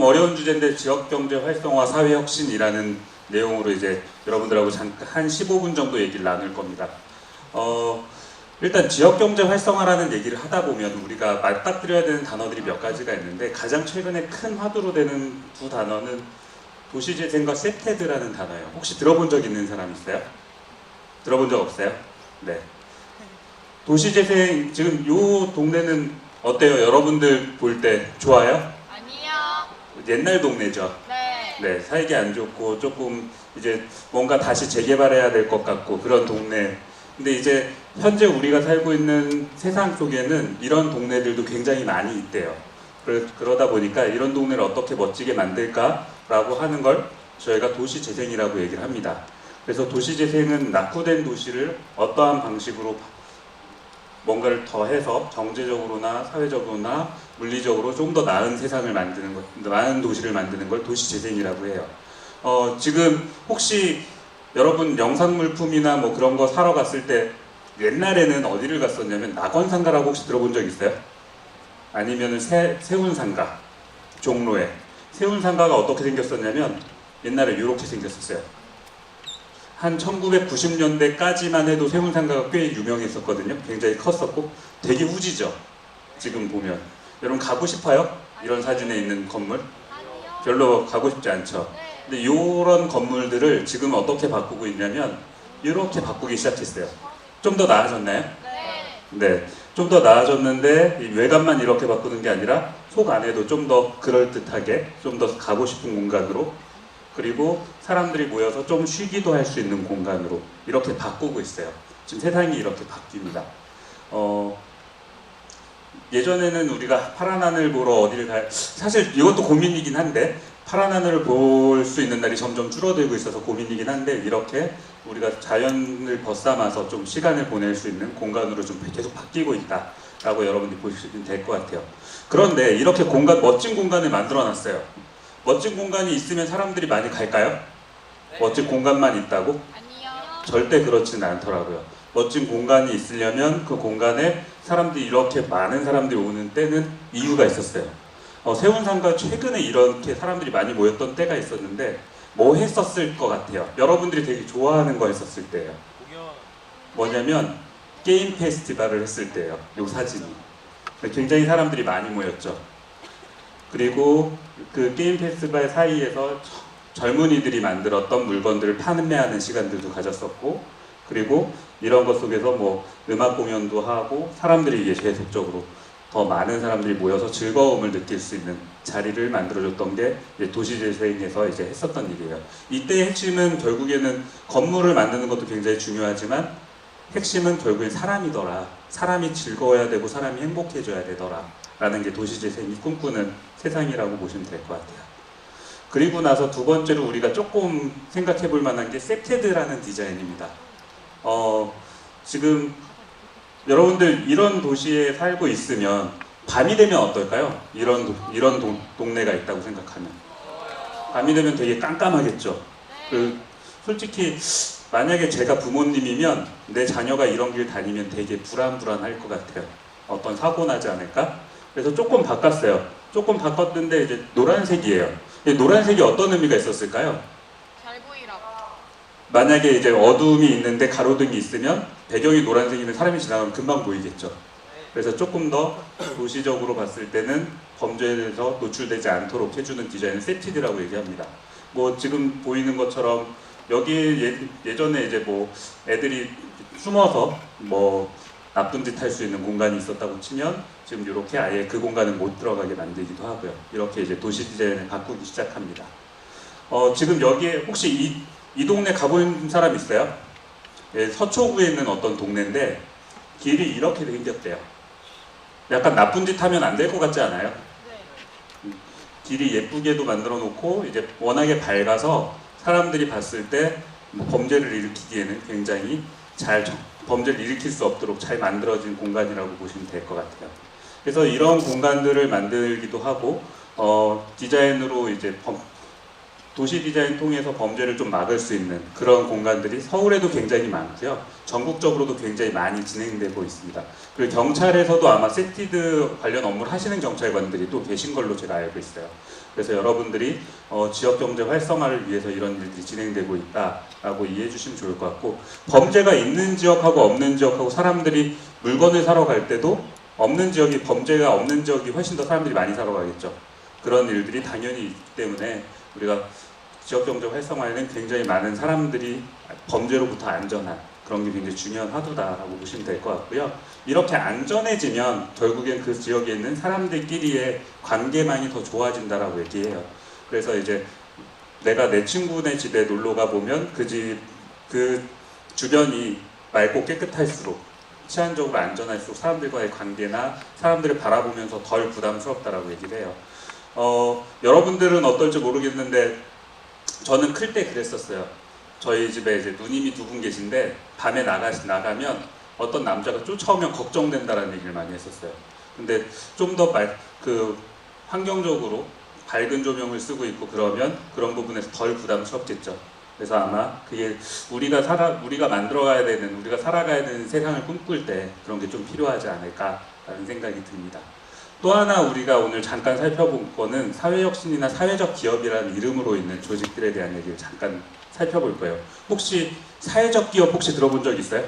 조금 어려운 주제인데 지역경제 활성화 사회혁신이라는 내용으로 이제 여러분들하고 잠깐 한 15분 정도 얘기를 나눌 겁니다. 일단 지역경제 활성화라는 얘기를 하다 보면 우리가 맞닥뜨려야 되는 단어들이 몇 가지가 있는데 가장 최근에 큰 화두로 되는 두 단어는 도시재생과 세테드라는 단어예요. 혹시 들어본 적 있는 사람 있어요? 들어본 적 없어요? 네. 도시재생, 지금 요 동네는 어때요? 여러분들 볼 때 좋아요? 아니요. 옛날 동네죠? 네. 네, 살기 안 좋고 조금 이제 뭔가 다시 재개발해야 될 것 같고 그런 동네. 근데 이제 현재 우리가 살고 있는 세상 속에는 이런 동네들도 굉장히 많이 있대요. 그러다 보니까 이런 동네를 어떻게 멋지게 만들까라고 하는 걸 저희가 도시재생이라고 얘기를 합니다. 그래서 도시재생은 낙후된 도시를 어떠한 방식으로 뭔가를 더해서 경제적으로나 사회적으로나 물리적으로 좀 더 나은 세상을 만드는 것, 나은 도시를 만드는 걸 도시재생이라고 해요. 지금 혹시 여러분 영상물품이나 뭐 그런 거 사러 갔을 때 옛날에는 어디를 갔었냐면 낙원상가라고 혹시 들어본 적 있어요? 아니면 세운상가, 종로에. 세운상가가 어떻게 생겼었냐면 옛날에 이렇게 생겼었어요. 한 1990년대까지만 해도 세운상가가 꽤 유명했었거든요. 굉장히 컸었고 되게 후지죠. 지금 보면. 여러분 가고 싶어요? 이런 사진에 있는 건물? 아니요. 별로 가고 싶지 않죠. 네. 근데 이런 건물들을 지금 어떻게 바꾸고 있냐면 이렇게 바꾸기 시작했어요. 좀 더 나아졌나요? 네. 네. 좀 더 나아졌는데 이 외관만 이렇게 바꾸는 게 아니라 속 안에도 좀 더 그럴듯하게 좀 더 가고 싶은 공간으로 그리고 사람들이 모여서 좀 쉬기도 할 수 있는 공간으로 이렇게 바꾸고 있어요. 지금 세상이 이렇게 바뀝니다. 예전에는 우리가 파란 하늘 보러 어디를 사실 이것도 고민이긴 한데 파란 하늘을 볼 수 있는 날이 점점 줄어들고 있어서 고민이긴 한데 이렇게 우리가 자연을 벗삼아서 좀 시간을 보낼 수 있는 공간으로 좀 계속 바뀌고 있다라고 여러분들이 보시면 될 것 같아요. 그런데 이렇게 멋진 공간을 만들어 놨어요. 멋진 공간이 있으면 사람들이 많이 갈까요? 멋진 공간만 있다고? 아니요. 절대 그렇지는 않더라고요. 멋진 공간이 있으려면 그 공간에 사람들이 이렇게 많은 사람들이 오는 때는 이유가 있었어요. 세운상가 최근에 이렇게 사람들이 많이 모였던 때가 있었는데 뭐 했었을 것 같아요? 여러분들이 되게 좋아하는 거 했었을 때예요. 뭐냐면 게임 페스티벌을 했을 때예요. 요 사진이. 굉장히 사람들이 많이 모였죠. 그리고 그 게임 페스티벌 사이에서 젊은이들이 만들었던 물건들을 판매하는 시간들도 가졌었고 그리고 이런 것 속에서 뭐 음악 공연도 하고 사람들이 이제 계속적으로 더 많은 사람들이 모여서 즐거움을 느낄 수 있는 자리를 만들어줬던 게 도시재생에서 이제 했었던 일이에요. 이때의 핵심은 결국에는 건물을 만드는 것도 굉장히 중요하지만 핵심은 결국엔 사람이더라. 사람이 즐거워야 되고 사람이 행복해져야 되더라. 라는 게 도시재생이 꿈꾸는 세상이라고 보시면 될 것 같아요. 그리고 나서 두 번째로 우리가 조금 생각해 볼 만한 게 세테드라는 디자인입니다. 지금 여러분들 이런 도시에 살고 있으면 밤이 되면 어떨까요? 이런 동네가 있다고 생각하면 밤이 되면 되게 깜깜하겠죠. 솔직히 만약에 제가 부모님이면 내 자녀가 이런 길 다니면 되게 불안할 것 같아요. 어떤 사고 나지 않을까? 그래서 조금 바꿨어요. 조금 바꿨는데 이제 노란색이에요. 노란색이 어떤 의미가 있었을까요? 잘 보이라고. 만약에 이제 어두움이 있는데 가로등이 있으면 배경이 노란색이면 사람이 지나가면 금방 보이겠죠. 그래서 조금 더 도시적으로 봤을 때는 범죄에 대해서 노출되지 않도록 해주는 디자인을 세티드라고 얘기합니다. 뭐 지금 보이는 것처럼 여기 예전에 이제 뭐 애들이 숨어서 뭐 나쁜 짓 할 수 있는 공간이 있었다고 치면 지금 이렇게 아예 그 공간을 못 들어가게 만들기도 하고요. 이렇게 이제 도시 디자인을 바꾸기 시작합니다. 지금 여기에 혹시 이 동네 가본 사람 있어요? 예, 서초구에 있는 어떤 동네인데 길이 이렇게 생겼대요. 약간 나쁜 짓 하면 안 될 것 같지 않아요? 네. 길이 예쁘게도 만들어 놓고 이제 워낙에 밝아서 사람들이 봤을 때 뭐 범죄를 일으키기에는 굉장히 범죄를 일으킬 수 없도록 잘 만들어진 공간이라고 보시면 될 것 같아요. 그래서 이런 공간들을 만들기도 하고 디자인으로 이제 도시 디자인 통해서 범죄를 좀 막을 수 있는 그런 공간들이 서울에도 굉장히 많고요. 전국적으로도 굉장히 많이 진행되고 있습니다. 그리고 경찰에서도 아마 세티드 관련 업무를 하시는 경찰관들이 또 계신 걸로 제가 알고 있어요. 그래서 여러분들이 지역경제 활성화를 위해서 이런 일들이 진행되고 있다라고 이해해 주시면 좋을 것 같고, 범죄가 있는 지역하고 없는 지역하고 사람들이 물건을 사러 갈 때도 없는 지역이, 범죄가 없는 지역이 훨씬 더 사람들이 많이 사러 가겠죠. 그런 일들이 당연히 있기 때문에 우리가 지역경제 활성화에는 굉장히 많은 사람들이 범죄로부터 안전한 그런 게 굉장히 중요한 화두다라고 보시면 될 것 같고요. 이렇게 안전해지면 결국엔 그 지역에 있는 사람들끼리의 관계만이 더 좋아진다라고 얘기해요. 그래서 이제 내가 내 친구네 집에 놀러 가 보면 그 주변이 맑고 깨끗할수록, 치안적으로 안전할수록 사람들과의 관계나 사람들을 바라보면서 덜 부담스럽다라고 얘기를 해요. 여러분들은 어떨지 모르겠는데 저는 클 때 그랬었어요. 저희 집에 이제 누님이 두 분 계신데 밤에 나가면 어떤 남자가 쫓아오면 걱정된다라는 얘기를 많이 했었어요. 근데 좀 더 환경적으로 밝은 조명을 쓰고 있고 그러면 그런 부분에서 덜 부담스럽겠죠. 그래서 아마 그게 우리가 만들어가야 되는, 우리가 살아가야 되는 세상을 꿈꿀 때 그런 게 좀 필요하지 않을까라는 생각이 듭니다. 또 하나 우리가 오늘 잠깐 살펴볼 거는 사회혁신이나 사회적 기업이라는 이름으로 있는 조직들에 대한 얘기를 잠깐 살펴볼 거예요. 혹시 사회적 기업 혹시 들어본 적 있어요?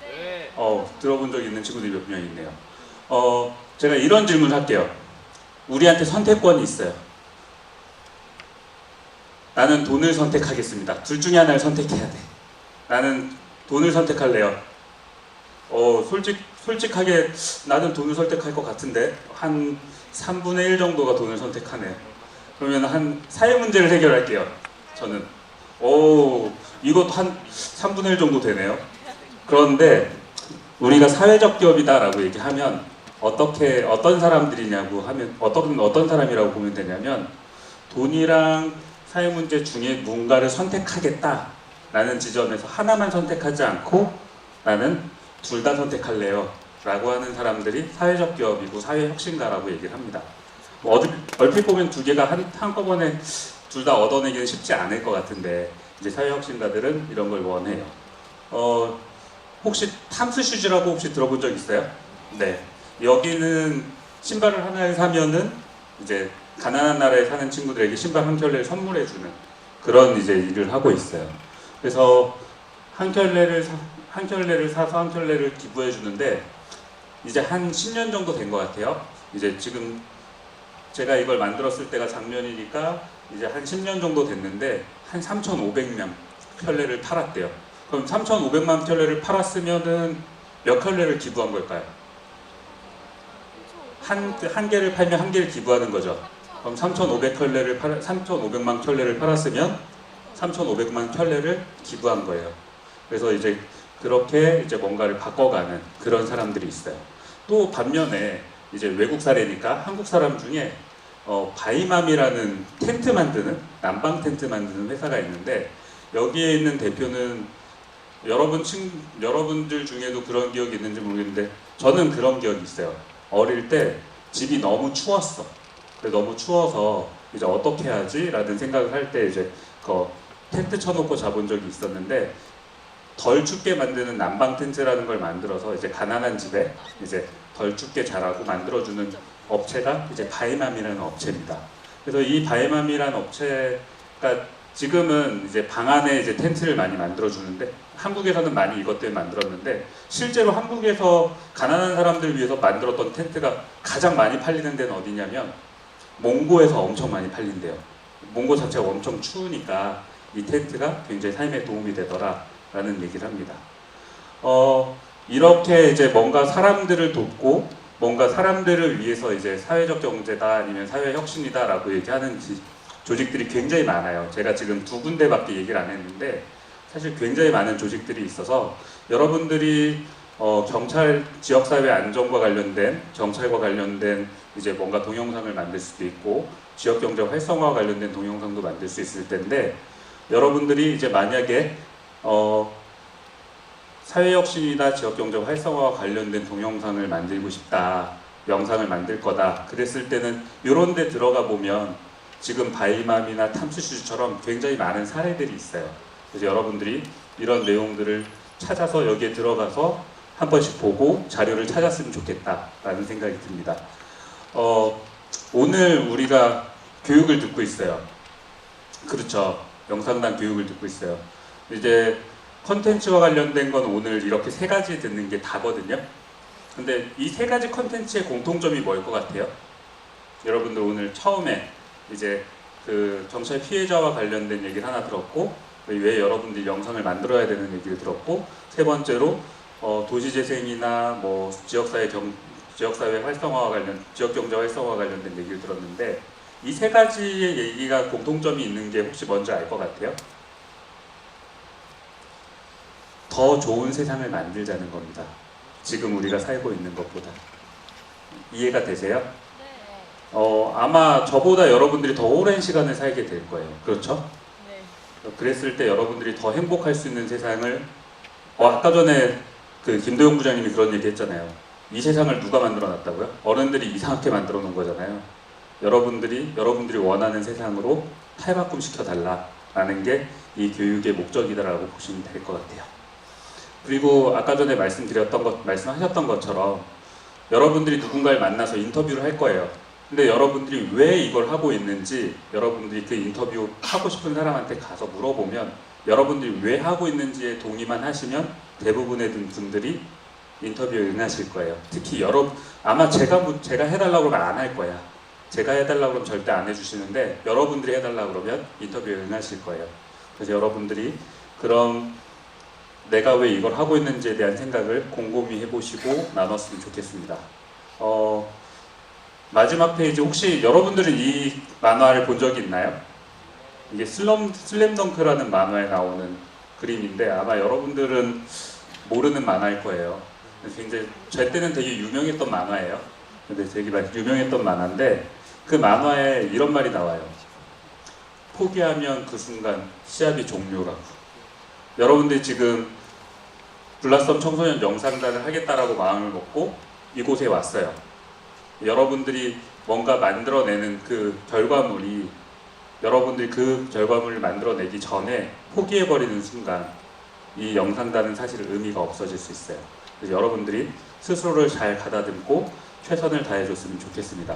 네. 들어본 적 있는 친구들이 몇 명 있네요. 제가 이런 질문을 할게요. 우리한테 선택권이 있어요. 나는 돈을 선택하겠습니다. 둘 중에 하나를 선택해야 돼. 나는 돈을 선택할래요. 솔직하게 나는 돈을 선택할 것 같은데 한 3분의 1 정도가 돈을 선택하네요. 그러면 한 사회 문제를 해결할게요. 저는 이것도 한 3분의 1 정도 되네요. 그런데 우리가 사회적 기업이다라고 얘기하면 어떤 사람들이냐고 하면 어떤 사람이라고 보면 되냐면, 돈이랑 사회 문제 중에 뭔가를 선택하겠다라는 지점에서 하나만 선택하지 않고 나는 둘 다 선택할래요 라고 하는 사람들이 사회적 기업이고 사회혁신가라고 얘기를 합니다. 얼핏 보면 두 개가 한꺼번에 둘 다 얻어내기는 쉽지 않을 것 같은데, 이제 사회혁신가들은 이런 걸 원해요. 혹시 탐스 슈즈라고 혹시 들어본 적 있어요? 네. 여기는 신발을 하나를 사면은 이제 가난한 나라에 사는 친구들에게 신발 한 켤레를 선물해주는 그런 이제 일을 하고 있어요. 그래서 한 켤레를 사서 한 켤레를 기부해 주는데 이제 한 10년 정도 된 것 같아요. 이제 지금 제가 이걸 만들었을 때가 작년이니까 이제 한 10년 정도 됐는데 한 3,500명 켤레를 팔았대요. 그럼 3,500만 켤레를 팔았으면은 몇 켤레를 기부한 걸까요? 한 개를 팔면 한 개를 기부하는 거죠. 그럼 3,500만 켤레를 팔았으면 3,500만 켤레를 기부한 거예요. 그래서 이제 그렇게 이제 뭔가를 바꿔가는 그런 사람들이 있어요. 또 반면에 이제 외국 사례니까 한국 사람 중에 바이맘이라는 텐트 만드는, 난방 텐트 만드는 회사가 있는데, 여기에 있는 대표는 여러분들 중에도 그런 기억이 있는지 모르겠는데 저는 그런 기억이 있어요. 어릴 때 집이 너무 추웠어. 너무 추워서 이제 어떻게 하지? 라는 생각을 할 때 이제 텐트 쳐놓고 자본 적이 있었는데, 덜 춥게 만드는 난방 텐트라는 걸 만들어서 이제 가난한 집에 이제 덜 춥게 자라고 만들어주는 업체가 이제 바이맘이라는 업체입니다. 그래서 이 바이맘이라는 업체가 지금은 이제 방 안에 이제 텐트를 많이 만들어주는데, 한국에서는 많이 이것들 만들었는데, 실제로 한국에서 가난한 사람들 위해서 만들었던 텐트가 가장 많이 팔리는 데는 어디냐면 몽고에서 엄청 많이 팔린대요. 몽고 자체가 엄청 추우니까 이 텐트가 굉장히 삶에 도움이 되더라 라는 얘기를 합니다. 이렇게 이제 뭔가 사람들을 돕고 뭔가 사람들을 위해서 이제 사회적 경제다 아니면 사회 혁신이다 라고 얘기하는 조직들이 굉장히 많아요. 제가 지금 두 군데밖에 얘기를 안 했는데 사실 굉장히 많은 조직들이 있어서, 여러분들이 경찰, 지역사회 안정과 관련된, 경찰과 관련된 이제 뭔가 동영상을 만들 수도 있고 지역경제 활성화와 관련된 동영상도 만들 수 있을 텐데, 여러분들이 이제 만약에 사회혁신이나 지역경제 활성화와 관련된 동영상을 만들고 싶다, 영상을 만들 거다 그랬을 때는 이런 데 들어가 보면 지금 바이맘이나 탐스슈즈처럼 굉장히 많은 사례들이 있어요. 그래서 여러분들이 이런 내용들을 찾아서 여기에 들어가서 한 번씩 보고 자료를 찾았으면 좋겠다라는 생각이 듭니다. 오늘 우리가 교육을 듣고 있어요. 그렇죠. 영상단 교육을 듣고 있어요. 이제 컨텐츠와 관련된 건 오늘 이렇게 세 가지 듣는 게 다거든요. 근데 이 세 가지 컨텐츠의 공통점이 뭐일 것 같아요? 여러분들 오늘 처음에 이제 그 경찰 피해자와 관련된 얘기를 하나 들었고, 왜 여러분들이 영상을 만들어야 되는 얘기를 들었고, 세 번째로 도시재생이나 뭐 지역사회 활성화와 지역경제 활성화와 관련된 얘기를 들었는데, 이 세 가지의 얘기가 공통점이 있는 게 혹시 뭔지 알 것 같아요? 더 좋은 세상을 만들자는 겁니다. 지금 우리가 살고 있는 것보다. 이해가 되세요? 네. 아마 저보다 여러분들이 더 오랜 시간을 살게 될 거예요. 그렇죠? 네. 그랬을 때 여러분들이 더 행복할 수 있는 세상을 아까 전에 그 김도영 부장님이 그런 얘기 했잖아요. 이 세상을 누가 만들어 놨다고요? 어른들이 이상하게 만들어 놓은 거잖아요. 여러분들이 원하는 세상으로 탈바꿈 시켜달라라는 게 이 교육의 목적이다라고 보시면 될 것 같아요. 그리고 아까 전에 말씀하셨던 것처럼 여러분들이 누군가를 만나서 인터뷰를 할 거예요. 근데 여러분들이 왜 이걸 하고 있는지 여러분들이 그 인터뷰 하고 싶은 사람한테 가서 물어보면 여러분들이 왜 하고 있는지에 동의만 하시면 대부분의 분들이 인터뷰에 응하실 거예요. 특히 아마 제가 해달라고 그러면 안 할 거야. 제가 해달라고 그러면 절대 안 해주시는데 여러분들이 해달라고 그러면 인터뷰에 응하실 거예요. 그래서 여러분들이 그럼 내가 왜 이걸 하고 있는지에 대한 생각을 곰곰이 해보시고 나눴으면 좋겠습니다. 마지막 페이지 혹시 여러분들은 이 만화를 본 적이 있나요? 이게 슬램덩크라는 만화에 나오는 그림인데 아마 여러분들은 모르는 만화일 거예요. 굉장히 제 때는 되게 유명했던 만화예요. 근데 되게 유명했던 만화인데 그 만화에 이런 말이 나와요. 포기하면 그 순간 시합이 종료라고. 여러분들이 지금 블라썸 청소년 영상단을 하겠다라고 마음을 먹고 이곳에 왔어요. 여러분들이 뭔가 만들어내는 그 결과물이 여러분들이 그 결과물을 만들어내기 전에 포기해버리는 순간 이 영상단은 사실 의미가 없어질 수 있어요. 그래서 여러분들이 스스로를 잘 가다듬고 최선을 다해줬으면 좋겠습니다.